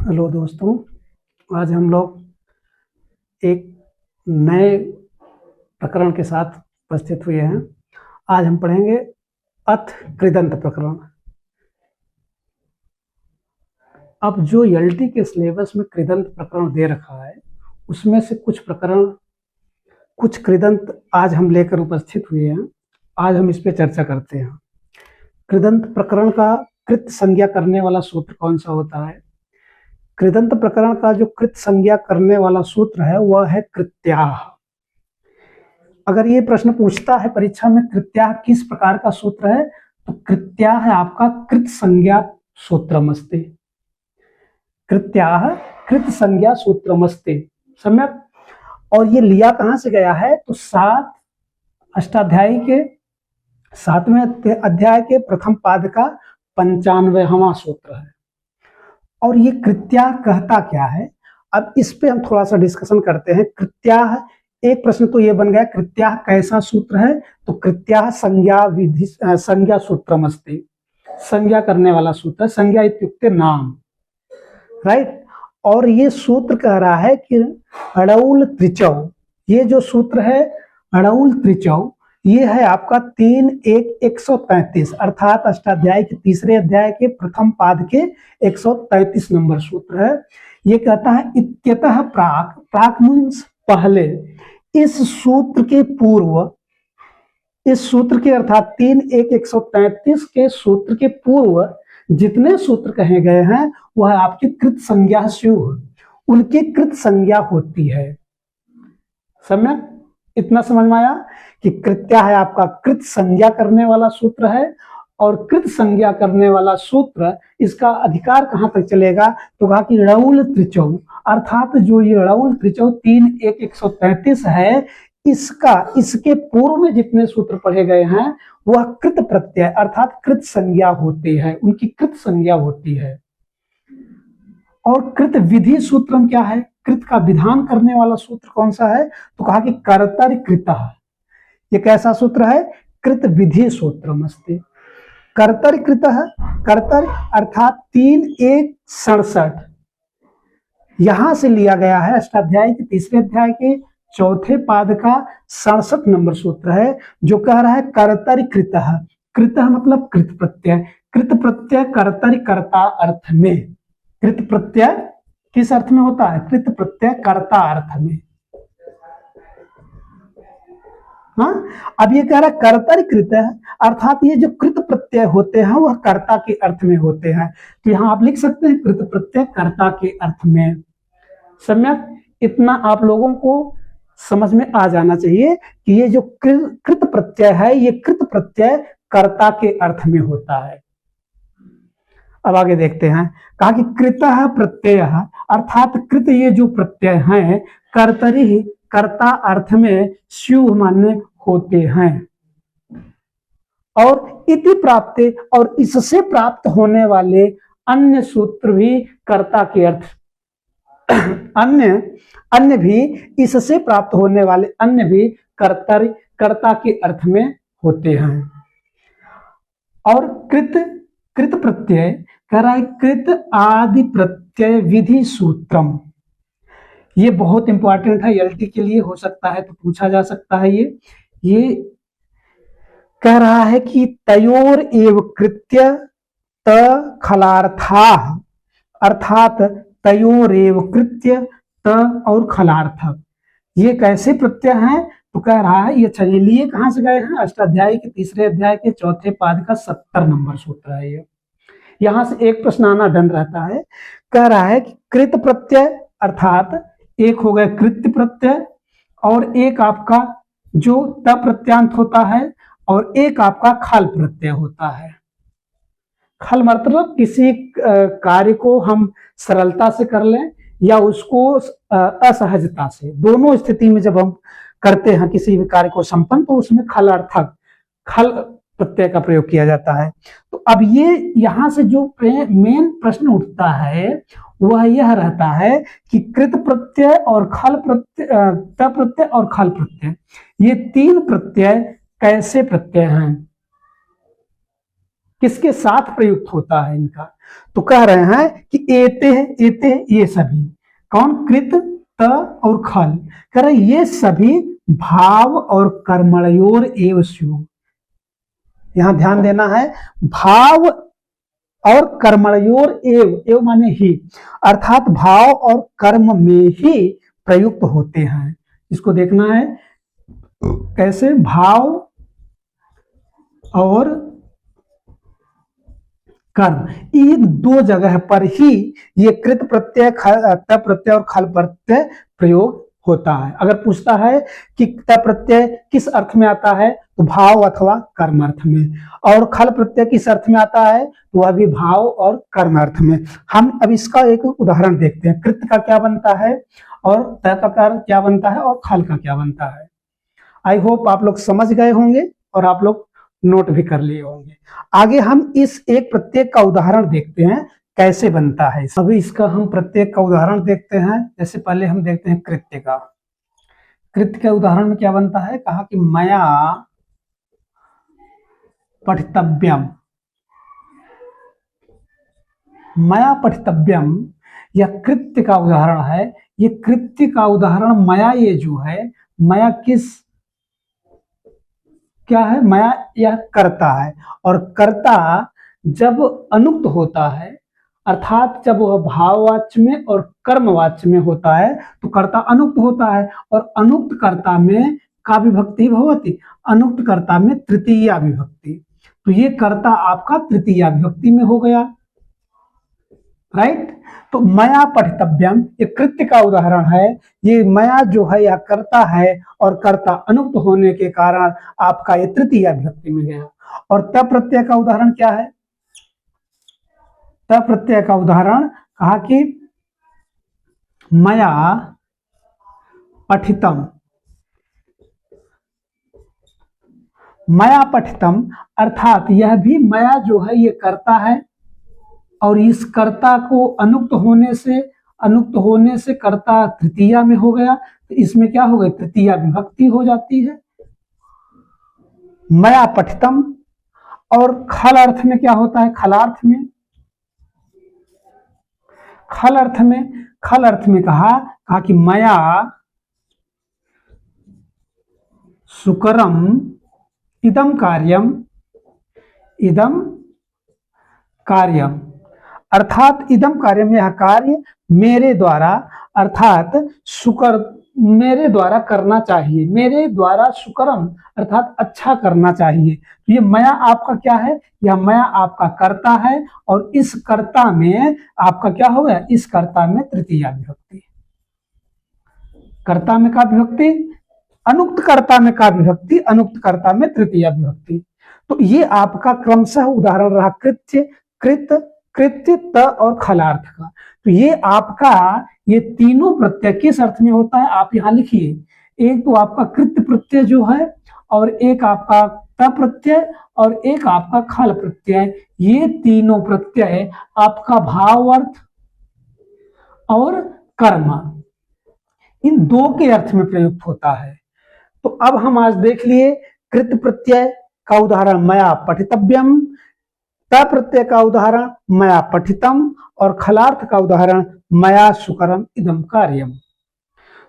Hello दोस्तों, आज हम लोग एक नए प्रकरण के साथ उपस्थित हुए हैं। आज हम पढ़ेंगे अथ कृदंत प्रकरण। अब जो एलटी के सिलेबस में कृदंत प्रकरण दे रखा है, उसमें से कुछ कृदंत आज हम लेकर उपस्थित हुए हैं। आज हम इस पे चर्चा करते हैं। कृदंत प्रकरण का कृत संज्ञा करने वाला सूत्र कौन सा होता है? कृदंत प्रकरण का जो कृत संज्ञा करने वाला सूत्र है वह है कृत्याह। अगर ये प्रश्न पूछता है परीक्षा में कृत्याह किस प्रकार का सूत्र है, तो कृत्याह है आपका कृत संज्ञा सूत्रमस्ते। कृत्याह कृत संज्ञा सूत्रमस्ते, सम्यक। और ये लिया कहां से गया है, तो सातवें अध्याय के प्रथम पाद का 95वां सूत्र है। और ये कृत्याह कहता क्या है, अब इस पे हम थोड़ा सा डिस्कशन करते हैं। कृत्याह, एक प्रश्न तो ये बन गया, कृत्याह कैसा सूत्र है? तो कृत्याह संज्ञा सूत्रमस्ति, संज्ञा करने वाला सूत्र। संज्ञा इत्युक्ते नाम, राइट। और ये सूत्र कह रहा है कि अड़ौल त्रिचौ, ये जो सूत्र है अड़ौल त्रिचौ, ये है आपका 3-1-133 अर्थात अष्टाध्याय के तीसरे अध्याय के प्रथम पाद के 133 नंबर सूत्र है। ये कहता है इत्यतः प्राक, प्राक मीन्स पहले, इस सूत्र के पूर्व, इस सूत्र के अर्थात 3-1-133 के सूत्र के पूर्व जितने सूत्र कहे गए हैं वह आपकी कृत संज्ञा स्युः, उनकी कृत संज्ञा होती है। सम्यक, इतना समझ में आया कि कृत्या है आपका कृत संज्ञा करने वाला सूत्र है। और कृत संज्ञा करने वाला सूत्र, इसका अधिकार कहां तक चलेगा, तो कहा कि ड़ौल त्रिचौ, अर्थात जो ये ड़ौल त्रिचौ 3-1-133 है, इसके पूर्व में जितने सूत्र पढ़े गए हैं वह कृत प्रत्यय अर्थात कृत संज्ञा होती है, उनकी कृत संज्ञा होती है। और कृत विधि सूत्रम क्या है, कृत का विधान करने वाला सूत्र कौन सा है, तो कहा कि कर्तरि कृतः। ये कैसा सूत्र है? कृत विधि सूत्रमस्ति। कर्तरि कृतः, कर्तरि अर्थात 3-1-67 यहां से लिया गया है। अष्टाध्याय के तीसरे अध्याय के चौथे पाद का 67 नंबर सूत्र है, जो कह रहा है कर्तरि कृतः। कृतः मतलब कृत प्रत्यय, कृत प्रत्यय कर्तरि कर्ता अर्थ में। कृत प्रत्यय किस अर्थ में होता है? कृत प्रत्यय कर्ता अर्थ में। हाँ, अब ये कह रहा है कर्तरि कृतः, अर्थात ये जो कृत प्रत्यय होते हैं वह कर्ता के अर्थ में होते हैं। तो यहां आप लिख सकते हैं कृत प्रत्यय कर्ता के अर्थ में। सम्यक, इतना आप लोगों को समझ में आ जाना चाहिए कि ये जो कृत प्रत्यय है, ये कृत प्रत्यय कर्ता के अर्थ में होता है। अब आगे देखते हैं, कहा कि कृतः प्रत्यय अर्थात कृत ये जो प्रत्यय हैं कर्तरि कर्ता अर्थ में स्युः मान्य होते हैं। और इति प्राप्ते, और इससे प्राप्त होने वाले अन्य सूत्र भी कर्ता के अर्थ, अन्य भी इससे प्राप्त होने वाले अन्य भी कर्ता के अर्थ में होते हैं। और कृत प्रत्यय कह रहा है कृत आदि प्रत्यय विधि सूत्रम। ये बहुत इंपॉर्टेंट है, एलटी के लिए हो सकता है तो पूछा जा सकता है। ये कह रहा है कि तयोर एव कृत्य त खलार्था, अर्थात तयोर एव कृत्य त और खलार्थक, ये कैसे प्रत्यय हैं, तो कह रहा है ये चलिए कहां से गए हैं, अष्टाध्याय के तीसरे अध्याय के चौथे पाद का 70 नंबर सूत्र है। ये यहां से एक प्रश्न आना डन रहता है। कह रहा है कि कृत प्रत्यय अर्थात एक हो गए कृत्य प्रत्यय, और एक आपका जो त प्रत्यांत होता है, और एक आपका खल प्रत्यय होता है। खल मतलब किसी कार्य को हम सरलता से कर लें या उसको असहजता से, दोनों स्थिति में जब हम करते हैं किसी भी कार्य को संपन्न, तो उसमें खलार्थक खल प्रत्यय का प्रयोग किया जाता है। तो अब ये यहां से जो मेन प्रश्न उठता है वह यह रहता है कि कृत प्रत्यय और खल प्रत्यय, त प्रत्यय और खल प्रत्यय, ये तीन प्रत्यय कैसे प्रत्यय हैं, किसके साथ प्रयुक्त होता है इनका, तो कह रहे हैं कि एते ये सभी, कौन, कृत, त और खल, कह रहे ये सभी भाव और कर्मणयोर एव स्युः। यहां ध्यान देना है, भाव और कर्मणयोर एव माने ही, अर्थात भाव और कर्म में ही प्रयुक्त होते हैं। इसको देखना है कैसे, भाव और कर्म, इन दो जगह पर ही ये कृत प्रत्यय, त प्रत्यय और खल प्रत्यय प्रयोग होता है। अगर पूछता है कि त प्रत्यय किस अर्थ में आता है, तो भाव अथवा कर्म अर्थ में, और खल प्रत्यय किस अर्थ में आता है, तो वह भी भाव और कर्म अर्थ में। हम अब इसका एक उदाहरण देखते हैं, कृत का क्या बनता है और त का क्या बनता है और खल का क्या बनता है। आई होप आप लोग समझ गए होंगे और आप लोग नोट भी कर लिए होंगे। आगे हम इस एक प्रत्येक का उदाहरण देखते हैं कैसे बनता है। अभी इसका हम प्रत्येक का उदाहरण देखते हैं। जैसे पहले हम देखते हैं कृत्य का। कृत्य के उदाहरण में क्या बनता है, कहा कि मया पठितव्यम, मया पठितव्यम, यह कृत्य का उदाहरण है। ये कृत्य का उदाहरण मया, ये जो है मया किस क्या है, मया यह कर्ता है, और कर्ता जब अनुक्त होता है, अर्थात जब वह भाववाच्य में और कर्मवाच्य में होता है तो कर्ता अनुक्त होता है, और अनुक्त कर्ता में का विभक्ति भवति, अनुक्त कर्ता में तृतीया विभक्ति। तो ये कर्ता आपका तृतीया विभक्ति में हो गया, राइट। तो मया पठितव्यम ये कृत्य का उदाहरण है। ये मया जो है यह कर्ता है और कर्ता अनुक्त होने के कारण आपका ये तृतीया विभक्ति में गया। और त प्रत्यय का उदाहरण क्या है, त प्रत्यय का उदाहरण कहा कि मया पठितम, मया पठितम, अर्थात यह भी मया जो है ये कर्ता है, और इस कर्ता को अनुक्त होने से कर्ता तृतीया में हो गया, तो इसमें क्या हो गया, तृतीया विभक्ति हो जाती है, मया पठितम। और खल अर्थ में क्या होता है, खलार्थ में, खल अर्थ में कहा कि मया सुकरम इदम कार्यम, अर्थात इदम कार्यम, यह कार्य मेरे द्वारा, अर्थात सुकर मेरे द्वारा करना चाहिए, मेरे द्वारा सुकरम अर्थात अच्छा करना चाहिए। तो ये मया आपका क्या है, यह मया आपका कर्ता है, और इस कर्ता में आपका क्या हो गया, इस कर्ता में तृतीया विभक्ति, कर्ता में का विभक्ति, अनुक्त कर्ता में का विभक्ति, अनुक्त कर्ता में तृतीया विभक्ति। तो ये आपका क्रमशः उदाहरण रहा कृत्य, कृत्य, त और खलार्थ का। तो ये आपका ये तीनों प्रत्यय किस अर्थ में होता है, आप यहां लिखिए। एक तो आपका कृत्य प्रत्यय जो है, और एक आपका त प्रत्यय, और एक आपका खल प्रत्यय। ये तीनों प्रत्यय आपका भाव अर्थ और कर्म, इन दो के अर्थ में प्रयुक्त होता है। तो अब हम आज देख लिए कृत प्रत्यय का उदाहरण मया पठितव्यम, त प्रत्यय का उदाहरण मया पठितम, और खलार्थ का उदाहरण मया सुकरम इदम कार्यम।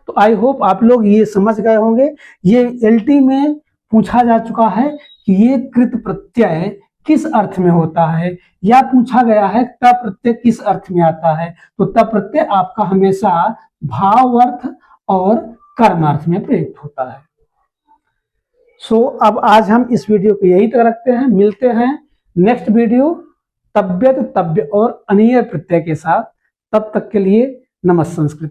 तो आई होप आप लोग ये समझ गए होंगे। ये एलटी में पूछा जा चुका है कि ये कृत प्रत्यय किस अर्थ में होता है, या पूछा गया है त प्रत्यय किस अर्थ में आता है। तो त प्रत्यय आपका हमेशा भाव अर्थ और कर्म अर्थ में प्रयुक्त होता है। अब आज हम इस वीडियो को यही तक रखते हैं। मिलते हैं नेक्स्ट वीडियो तव्यत, तव्य और अनियर प्रत्यय के साथ। तब तक के लिए नमः संस्कृत।